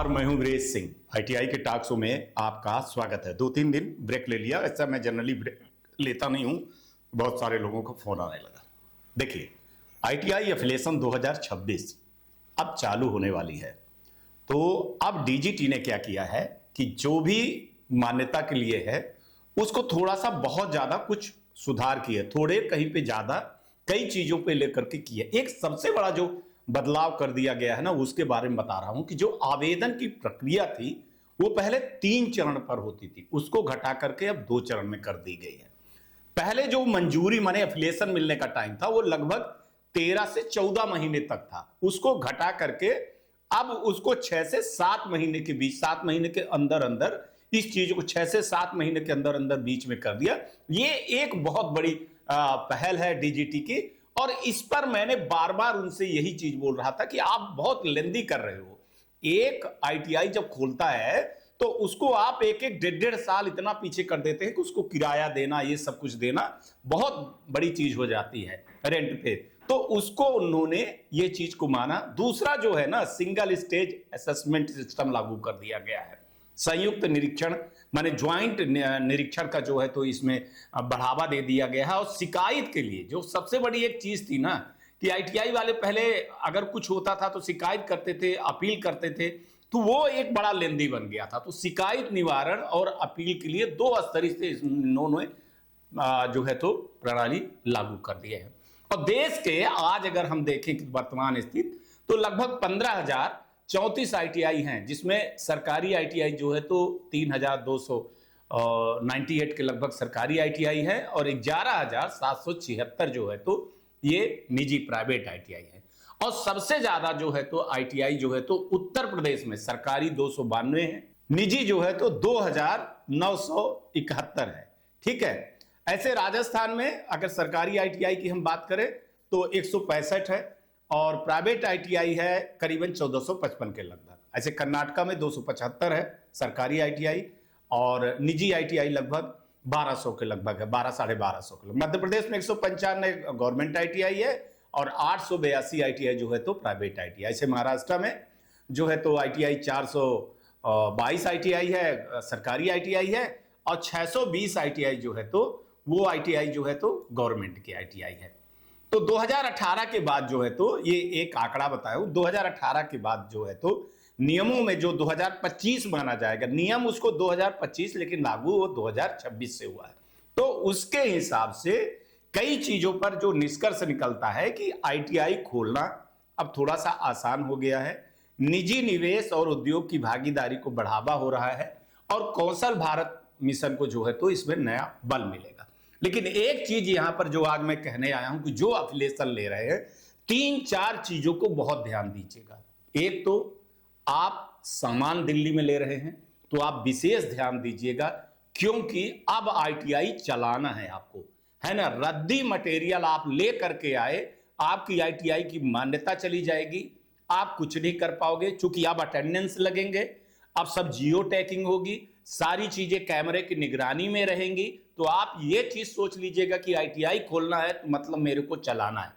नमस्कार, मैं हूं वीरेश सिंह। आईटीआई के टॉक शो में आपका स्वागत है। 2-3 दिन ब्रेक ले लिया, ऐसा मैं जनरली ब्रेक लेता नहीं हूं, बहुत सारे लोगों का फोन आने लगा। देखिए, आईटीआई एफिलिएशन 2026 अब चालू होने वाली है। तो अब डीजीटी ने क्या किया है कि जो भी मान्यता के लिए है उसको थोड़ा सा बहुत ज्यादा कुछ सुधार किए, थोड़े कहीं पे ज्यादा कई चीजों पे लेकर के किए। एक सबसे बड़ा जो बदलाव कर दिया गया है ना, उसके बारे में बता रहा हूं कि जो आवेदन की प्रक्रिया थी वो पहले 3 चरण पर होती थी, उसको घटा करके अब 2 चरण में कर दी गई है। पहले जो मंजूरी माने एफिलिएशन मिलने का टाइम था वो लगभग 13 से 14 महीने तक था, उसको घटा करके अब उसको 6 से 7 महीने के बीच, 7 महीने के अंदर अंदर इस चीज को 6 से 7 महीने के अंदर अंदर बीच में कर दिया। ये एक बहुत बड़ी पहल है डीजीटी की, और इस पर मैंने बार बार उनसे यही चीज बोल रहा था कि आप बहुत लेंदी कर रहे हो। एक आईटीआई जब खोलता है तो उसको आप एक एक 1.5 साल इतना पीछे कर देते हैं कि उसको किराया देना, ये सब कुछ देना बहुत बड़ी चीज हो जाती है रेंट पे। तो उसको उन्होंने ये चीज को माना। दूसरा जो है ना, सिंगल स्टेज असेसमेंट सिस्टम लागू कर दिया गया है। संयुक्त निरीक्षण माने ज्वाइंट निरीक्षण का जो है तो इसमें बढ़ावा दे दिया गया है। और शिकायत के लिए जो सबसे बड़ी एक चीज थी ना कि आईटीआई वाले पहले अगर कुछ होता था तो शिकायत करते थे, अपील करते थे, तो वो एक बड़ा लेंदी बन गया था। तो शिकायत निवारण और अपील के लिए 2 स्तरीय से इन्होंने जो है तो प्रणाली लागू कर दी है। और देश के आज अगर हम देखें कि वर्तमान स्थिति, तो लगभग 15,034 आईटीआई हैं, जिसमें सरकारी आईटीआई जो है तो 3,298 के लगभग सरकारी आईटीआई है, और 11,776 जो है तो ये निजी प्राइवेट आईटीआई है। और सबसे ज्यादा जो है तो आईटीआई जो है तो उत्तर प्रदेश में सरकारी 292 है, निजी जो है तो 2,971 है। ठीक है, ऐसे राजस्थान में अगर सरकारी आईटीआई की हम बात करें तो 165 है, और प्राइवेट आईटीआई है करीबन 1455 के लगभग। ऐसे कर्नाटका में 275 है सरकारी आईटीआई, और निजी आईटीआई लगभग 1200 के लगभग है, 1200-1250 के। मध्य प्रदेश में 195 गवर्नमेंट आईटीआई है, और 882 आईटीआई जो है तो प्राइवेट आईटीआई। ऐसे महाराष्ट्र में जो है तो आईटीआई 422 आईटीआई है सरकारी आईटीआई है, और 620 आईटीआई जो है तो वो आईटीआई जो है तो गवर्नमेंट की आईटीआई है। तो 2018 के बाद जो है तो ये एक आंकड़ा बताया हूं, 2018 के बाद जो है तो नियमों में जो 2025 माना जाएगा, नियम उसको 2025 लेकिन लागू वो 2026 से हुआ है। तो उसके हिसाब से कई चीजों पर जो निष्कर्ष निकलता है कि आईटीआई खोलना अब थोड़ा सा आसान हो गया है, निजी निवेश और उद्योग की भागीदारी को बढ़ावा हो रहा है, और कौशल भारत मिशन को जो है तो इसमें नया बल मिलेगा। लेकिन एक चीज यहां पर जो आज मैं कहने आया हूं कि जो एफिलिएशन ले रहे हैं, 3-4 चीजों को बहुत ध्यान दीजिएगा। एक तो आप सामान दिल्ली में ले रहे हैं तो आप विशेष ध्यान दीजिएगा, क्योंकि अब आईटीआई चलाना है आपको, है ना। रद्दी मटेरियल आप ले करके आए, आपकी आईटीआई की मान्यता चली जाएगी, आप कुछ नहीं कर पाओगे, क्योंकि अब अटेंडेंस लगेंगे, अब सब जियो टैगिंग होगी, सारी चीजें कैमरे की निगरानी में रहेंगी। तो आप ये चीज सोच लीजिएगा कि आईटीआई खोलना है तो मतलब मेरे को चलाना है।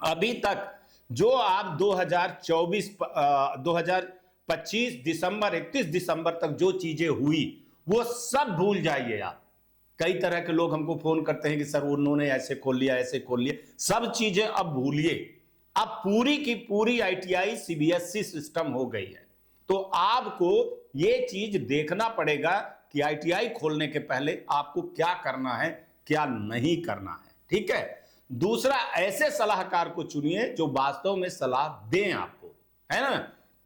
अभी तक जो आप 2025 दिसंबर 31 दिसंबर तक जो चीजें हुई वो सब भूल जाइए आप। कई तरह के लोग हमको फोन करते हैं कि सर उन्होंने ऐसे खोल लिया, ऐसे खोल लिया, सब चीजें अब भूलिए। अब पूरी की पूरी आईटीआई सीबीएसई सिस्टम हो गई है। तो आपको ये चीज देखना पड़ेगा कि आईटीआई खोलने के पहले आपको क्या करना है, क्या नहीं करना है। ठीक है। दूसरा, ऐसे सलाहकार को चुनिए जो वास्तव में सलाह दें आपको, है ना।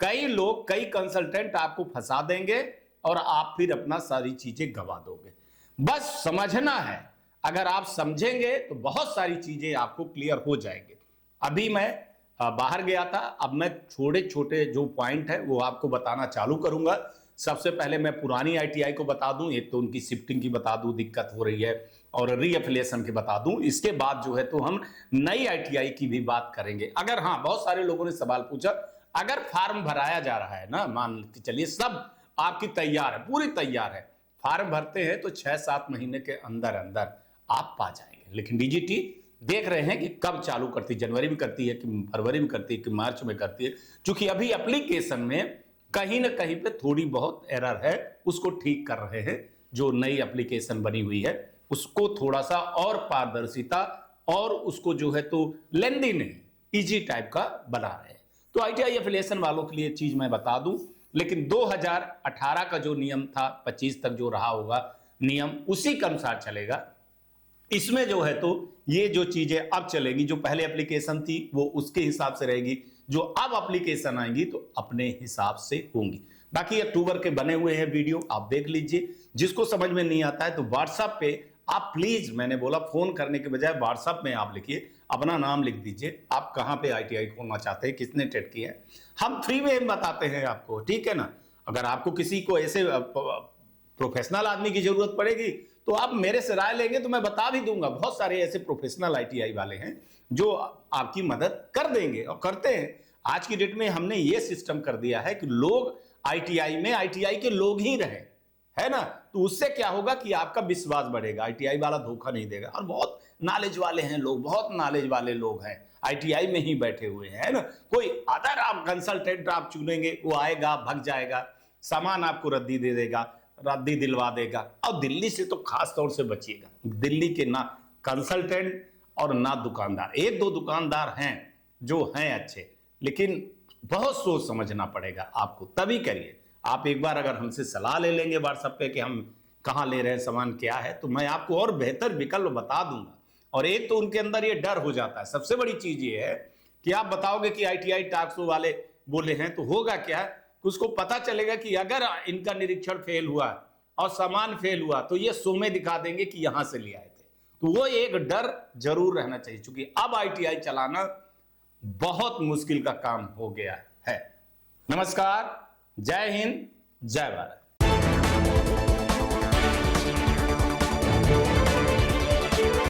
कई लोग, कई कंसल्टेंट आपको फंसा देंगे और आप फिर अपना सारी चीजें गवा दोगे। बस समझना है, अगर आप समझेंगे तो बहुत सारी चीजें आपको क्लियर हो जाएंगे। अभी मैं बाहर गया था, अब मैं छोटे छोटे जो पॉइंट है वो आपको बताना चालू करूंगा। सबसे पहले मैं पुरानी आईटीआई को बता दूं, एक तो उनकी शिफ्टिंग की बता दूं, दिक्कत हो रही है, और रीएफिलिएशन की बता दूं। इसके बाद जो है तो हम नई आईटीआई की भी बात करेंगे। अगर, हाँ, बहुत सारे लोगों ने सवाल पूछा, अगर फॉर्म भराया जा रहा है ना, मान के चलिए सब आपकी तैयार है, पूरी तैयार है, फॉर्म भरते हैं तो 6-7 महीने के अंदर अंदर आप पा जाएंगे। लेकिन डीजीटी देख रहे हैं कि कब चालू करती है, जनवरी में करती है कि फरवरी में करती है कि मार्च में करती है, क्योंकि अभी एप्लीकेशन में कहीं ना कहीं पे थोड़ी बहुत एरर है, उसको ठीक कर रहे हैं। जो नई एप्लीकेशन बनी हुई है उसको थोड़ा सा और पारदर्शिता और उसको जो है तो लेंदी नहीं, इजी टाइप का बना रहे हैं। तो आईटीआई एफिलिएशन वालों के लिए चीज मैं बता दूं, लेकिन 2018 का जो नियम था 25 तक जो रहा होगा नियम, उसी के अनुसार चलेगा। इसमें जो है तो ये जो चीजें अब चलेगी, जो पहले एप्लीकेशन थी वो उसके हिसाब से रहेगी, जो अब एप्लीकेशन आएंगी तो अपने हिसाब से होंगी। बाकी अक्टूबर के बने हुए हैं वीडियो, आप देख लीजिए। जिसको समझ में नहीं आता है तो व्हाट्सएप पे आप प्लीज, मैंने बोला फोन करने के बजाय व्हाट्सएप में आप लिखिए, अपना नाम लिख दीजिए, आप कहां पे आईटीआई खोलना चाहते हैं, किसने टेट किया है, हम फ्री में बताते हैं आपको, ठीक है ना। अगर आपको किसी को ऐसे प्रोफेशनल आदमी की जरूरत पड़ेगी तो आप मेरे से राय लेंगे तो मैं बता भी दूंगा। बहुत सारे ऐसे प्रोफेशनल आईटीआई वाले हैं जो आपकी मदद कर देंगे और करते हैं। आज की डेट में हमने ये सिस्टम कर दिया है कि लोग आईटीआई में आईटीआई के लोग ही रहे, है ना। तो उससे क्या होगा कि आपका विश्वास बढ़ेगा, आईटीआई वाला धोखा नहीं देगा। और बहुत नॉलेज वाले हैं लोग, बहुत नॉलेज वाले लोग हैं, आईटीआई में ही बैठे हुए हैं, है ना। कोई अदर आप कंसल्टेंट आप चुनेंगे, वो आएगा भग जाएगा, सामान आपको रद्दी दे देगा, रद्दी दिलवा देगा। और दिल्ली से तो खास तौर से बचिएगा, दिल्ली के ना कंसल्टेंट और ना दुकानदार। एक दो दुकानदार हैं जो हैं अच्छे, लेकिन बहुत सोच समझना पड़ेगा आपको, तभी करिए। आप एक बार अगर हमसे सलाह ले लेंगे व्हाट्सएप पे कि हम कहाँ ले रहे हैं, सामान क्या है, तो मैं आपको और बेहतर विकल्प बता दूंगा। और एक तो उनके अंदर ये डर हो जाता है। सबसे बड़ी चीज ये है कि आप बताओगे कि आईटीआई टास्को वाले बोले हैं, तो होगा क्या, उसको पता चलेगा कि अगर इनका निरीक्षण फेल हुआ और सामान फेल हुआ तो ये शो में दिखा देंगे कि यहां से ले आए थे। तो वो एक डर जरूर रहना चाहिए, क्योंकि अब आईटीआई चलाना बहुत मुश्किल का काम हो गया है। नमस्कार, जय हिंद, जय भारत।